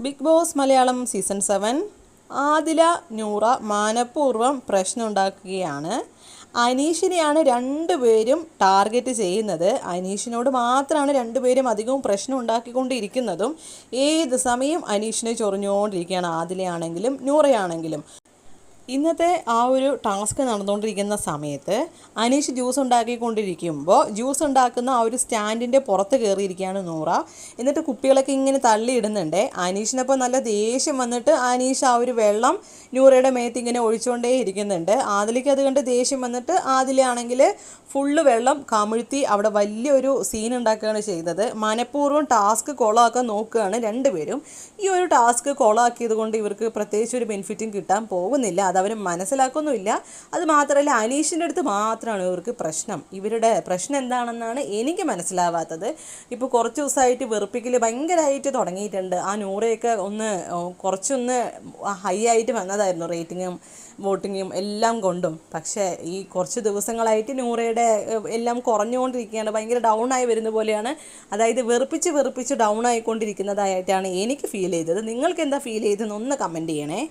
Big boss Malayalam season 7 Adhila Noora മാനപൂർവ്വം പ്രശ്നം ഉണ്ടാക്കുകയാണ്. അനീഷിനെയാണ് രണ്ടുപേരും ടാർഗറ്റ് ചെയ്യുന്നത്. അനീഷിനോട് മാത്രമാണ് രണ്ടുപേരും അധികവും പ്രശ്നം ഉണ്ടാക്കിക്കൊണ്ടിരിക്കുന്നതും. ഏത് സമയം അനീഷിനെ ചൊറിഞ്ഞുകൊണ്ടിരിക്കുകയാണ്, ആദിലയാണെങ്കിലും നൂറയാണെങ്കിലും. ഇന്നത്തെ ആ ഒരു ടാസ്ക് നടന്നുകൊണ്ടിരിക്കുന്ന സമയത്ത് അനീഷ് ജ്യൂസ് ഉണ്ടാക്കിക്കൊണ്ടിരിക്കുമ്പോൾ ജ്യൂസ് ഉണ്ടാക്കുന്ന ആ ഒരു സ്റ്റാൻഡിൻ്റെ പുറത്ത് കയറിയിരിക്കുകയാണ് നൂറ. എന്നിട്ട് കുപ്പികളൊക്കെ ഇങ്ങനെ തള്ളിയിടുന്നുണ്ട്. അനീഷിനപ്പോൾ നല്ല ദേഷ്യം വന്നിട്ട് അനീഷ് ആ ഒരു വെള്ളം നൂറയുടെ മേത്ത് ഇങ്ങനെ ഒഴിച്ചുകൊണ്ടേ ഇരിക്കുന്നുണ്ട്. ആദിലയ്ക്ക് അത് കണ്ട് ദേഷ്യം വന്നിട്ട് ആദിലയാണെങ്കിൽ ഫുള്ള് വെള്ളം കമിഴ്ത്തി അവിടെ വലിയൊരു സീൻ ഉണ്ടാക്കുകയാണ് ചെയ്തത്. മനഃപൂർവ്വം ടാസ്ക് കൊളാക്കാൻ നോക്കുകയാണ് രണ്ടുപേരും. ഈ ഒരു ടാസ്ക് കൊളാക്കിയത് കൊണ്ട് ഇവർക്ക് പ്രത്യേകിച്ച് ഒരു ബെനിഫിറ്റും കിട്ടാൻ പോകുന്നില്ല. അതവർ മനസ്സിലാക്കുന്നുമില്ല. അത് മാത്രമല്ല, അനീഷിൻ്റെ അടുത്ത് മാത്രമാണ് ഇവർക്ക് പ്രശ്നം. ഇവരുടെ പ്രശ്നം എന്താണെന്നാണ് എനിക്ക് മനസ്സിലാവാത്തത്. ഇപ്പോൾ കുറച്ച് ദിവസമായിട്ട് വെറുപ്പിക്കൽ ഭയങ്കരമായിട്ട് തുടങ്ങിയിട്ടുണ്ട്. ആ നൂറയൊക്കെ കുറച്ചൊന്ന് ഹൈ ആയിട്ട് വന്നതായിരുന്നു റേറ്റിങ്ങും വോട്ടിങ്ങും എല്ലാം കൊണ്ടും. പക്ഷേ ഈ കുറച്ച് ദിവസങ്ങളായിട്ട് നൂറയുടെ എല്ലാം കുറഞ്ഞുകൊണ്ടിരിക്കുകയാണ്. ഭയങ്കര ഡൗൺ ആയി വരുന്ന പോലെയാണ്. അതായത് വെറുപ്പിച്ച് ഡൗൺ ആയിക്കൊണ്ടിരിക്കുന്നതായിട്ടാണ് എനിക്ക് ഫീൽ ചെയ്തത്. നിങ്ങൾക്ക് എന്താ ഫീൽ ചെയ്തതെന്ന് ഒന്ന് കമൻറ്റ് ചെയ്യണേ.